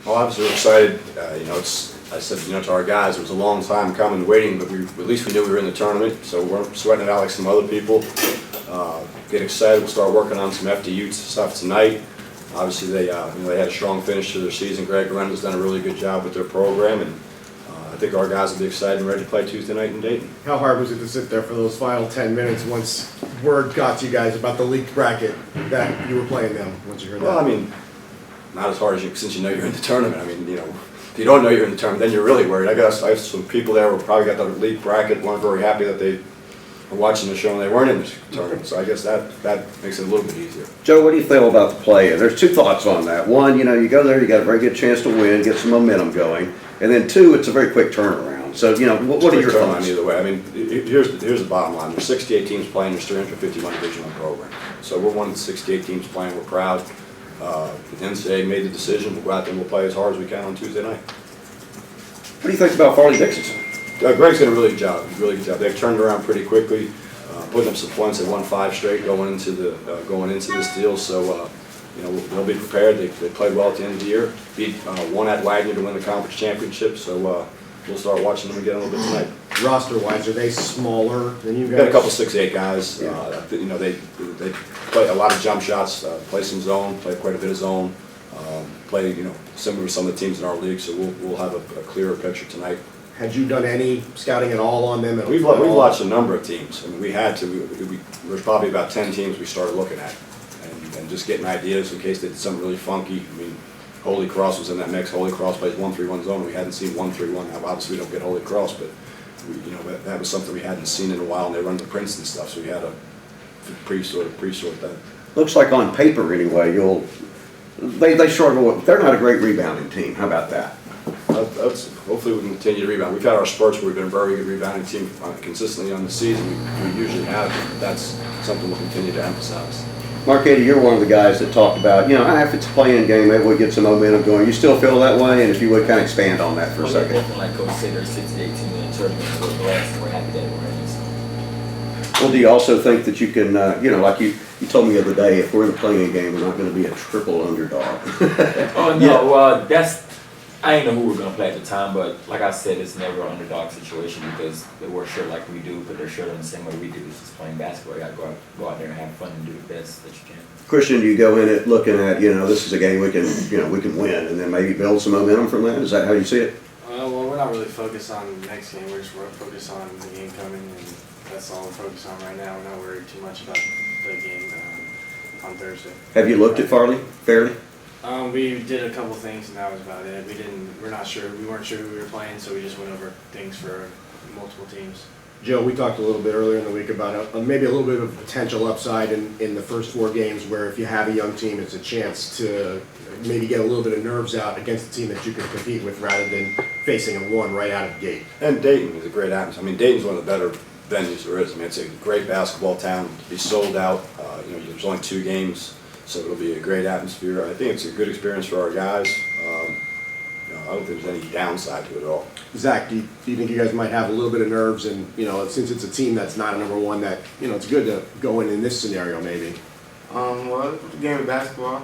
Well, obviously we're excited. I said, to our guys, it was a long time coming, waiting, but at least we knew we were in the tournament, so we weren't sweating it out like some other people. Get excited. We'll start working on some FDU stuff tonight. Obviously, they had a strong finish to their season. Greg Lorenzo's done a really good job with their program, and I think our guys will be excited and ready to play Tuesday night in Dayton. How hard was it to sit there for those final 10 minutes once word got to you guys about the leaked bracket that you were playing them? Once you heard Well, that? I mean, not as hard as since you know you're in the tournament. I mean, if you don't know you're in the tournament, then you're really worried. I guess I have some people there who probably got the leaked bracket, weren't very happy that they were watching the show and they weren't in the tournament. So I guess that makes it a little bit easier. Joe, what do you feel about the play? There's two thoughts on that. One, you go there, you got a very good chance to win, get some momentum going. And then two, it's a very quick turnaround. So, what are your thoughts? Either way, I mean, here's the bottom line. There's 68 teams playing, there's 351 Division I programs. So we're one of the 68 teams playing, we're proud. The NCAA made the decision, we'll go out there and we'll play as hard as we can on Tuesday night. What do you think about Farley-Dixon? Greg's done a really good job. They've turned around pretty quickly, putting up some points. They won 5 straight going into this deal. So they'll be prepared. They played well at the end of the year. Beat one at Wagner to win the conference championship. So we'll start watching them again a little bit tonight. Roster-wise, are they smaller than you guys? We've got a couple 6'8" guys. Yeah. They play a lot of jump shots, play some zone, play quite a bit of zone. Play similar to some of the teams in our league. So we'll have a clearer picture tonight. Had you done any scouting at all on them? We've watched a number of teams. I mean, we had to. There's probably about 10 teams we started looking at, and just getting ideas in case they did something really funky. I mean, Holy Cross was in that mix. Holy Cross plays 1-3-1 zone. We hadn't seen 1-3-1. Now, obviously, we don't get Holy Cross, but that was something we hadn't seen in a while. And they run the Princeton stuff, so we had to pre-sort that. Looks like on paper, anyway, they struggle. They're not a great rebounding team. How about that? Hopefully we can continue to rebound. We've had our spurts where we've been a very good rebounding team consistently on the season. We usually have. That's something we'll continue to emphasize. Marc-Eddy, you're one of the guys that talked about, if it's a playing game, maybe we'll get some momentum going. You still feel that way? And if you would kind of expand on that for a second. Definitely, like Coach said, there's 6 to 18 in the tournament. We're blessed and we're happy that we're in. So. Well, do you also think that you can, like you told me the other day, if we're in a playing game, we're not going to be a triple underdog? Oh, no, well, I didn't know who we were going to play at the time, but like I said, it's never an underdog situation because they wear shirt like we do, put their shirt on the same way we do. It's just playing basketball. You got to go out there and have fun and do the best that you can. Christian, do you go in it looking at, this is a game we can win, and then maybe build some momentum from that? Is that how you see it? Well, we're not really focused on the next game. We're just focused on the game coming, and that's all we're focused on right now. We're not worried too much about the game on Thursday. Have you looked at Fairleigh? We did a couple things, and that was about it. We're not sure. We weren't sure who we were playing, so we just went over things for multiple teams. Joe, we talked a little bit earlier in the week about maybe a little bit of potential upside in the first 4 games where if you have a young team, it's a chance to maybe get a little bit of nerves out against a team that you can compete with rather than facing a one right out of the gate. And Dayton is a great atmosphere. I mean, Dayton's one of the better venues there is. I mean, it's a great basketball town. To be sold out. There's only 2 games, so it'll be a great atmosphere. I think it's a good experience for our guys. I don't think there's any downside to it at all. Zach, do you think you guys might have a little bit of nerves, and since it's a team that's not a number 1, that it's good to go in this scenario maybe? Well, it's a game of basketball.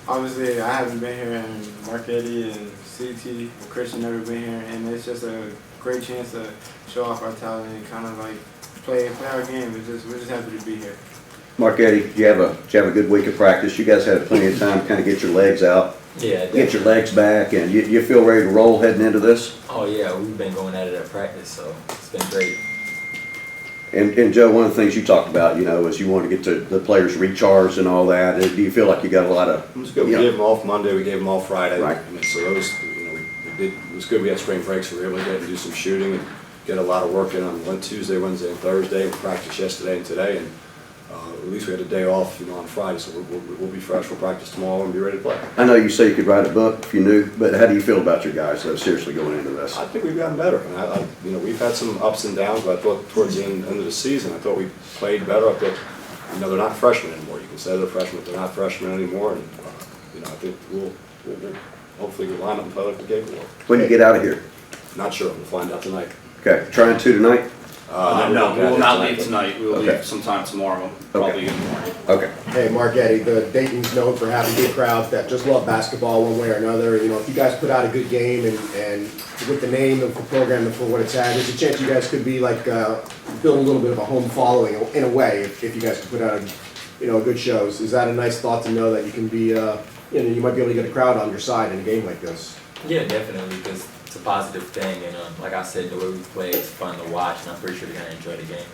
Obviously, I haven't been here, and Marc-Eddy and CT and Christian never been here, and it's just a great chance to show off our talent and kind of like play our game. We're just happy to be here. Marc-Eddy, did you have a good week of practice? You guys had plenty of time to kind of get your legs out. Yeah, get your legs back, and you feel ready to roll heading into this? Oh, yeah, we've been going at it at practice, so it's been great. And Joe, one of the things you talked about, is you want to get the players recharged and all that. Do you feel like you got a lot of? It was good. We gave them off Monday. We gave them off Friday. Right. So those, it was good. We had spring breaks, so we were able to get and do some shooting and get a lot of work in on Tuesday, Wednesday, and Thursday. We practiced yesterday and today, and at least we had a day off, on Friday. So we'll be fresh. We'll practice tomorrow and be ready to play. I know you say you could write a book if you knew, but how do you feel about your guys, though, seriously going into this? I think we've gotten better. And we've had some ups and downs, but I thought towards the end of the season, I thought we played better. I thought, they're not freshmen anymore. You can say they're freshmen, but they're not freshmen anymore. And I think we'll hopefully line up and play like the game will. When you get out of here? Not sure. We'll find out tonight. Okay, trying to tonight? No, we will not leave tonight. tonight. We will Okay. leave sometime tomorrow, probably in the morning. Okay. Hey, Marc-Eddy, the Dayton's known for having good crowds that just love basketball one way or another. You know, if you guys put out a good game and with the name of the program and for what it's had, there's a chance you guys could be like, build a little bit of a home following in a way if you guys could put out, a good shows. Is that a nice thought to know that you can be, you might be able to get a crowd on your side in a game like this? Yeah, definitely, because it's a positive thing, and like I said, the way we play is fun to watch, and I'm pretty sure they're gonna enjoy the game.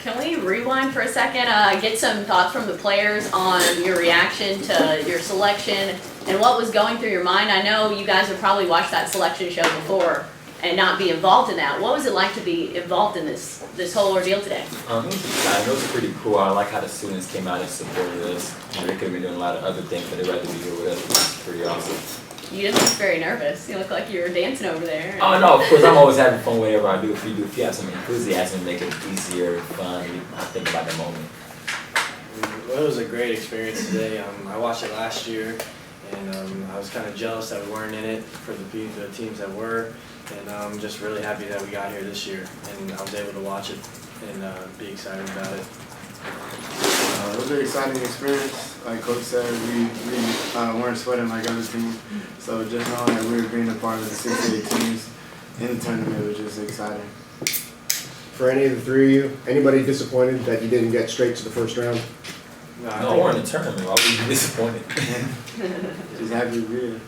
Can we rewind for a second, get some thoughts from the players on your reaction to your selection and what was going through your mind? I know you guys have probably watched that selection show before and not be involved in that. What was it like to be involved in this whole ordeal today? It was exciting. It was pretty cool. I like how the students came out and supported us. They could have been doing a lot of other things, but they'd rather be here with us, which is pretty awesome. You didn't look very nervous. You look like you were dancing over there. Oh no, of course I'm always having fun whatever I do. If you have some enthusiasm, make it easier, fun. You not think about the moment. Well, it was a great experience today. I watched it last year, and I was kind of jealous that we weren't in it for the teams that were, and I'm just really happy that we got here this year, and I was able to watch it and be excited about it. It was an exciting experience. Like Coach said, we weren't sweating like other teams. So just knowing that we were being a part of the 6A teams in the tournament was just exciting. For any of the three of you, anybody disappointed that you didn't get straight to the first round? I No, think- we're in the tournament. Why would you be disappointed? Just happy to be here.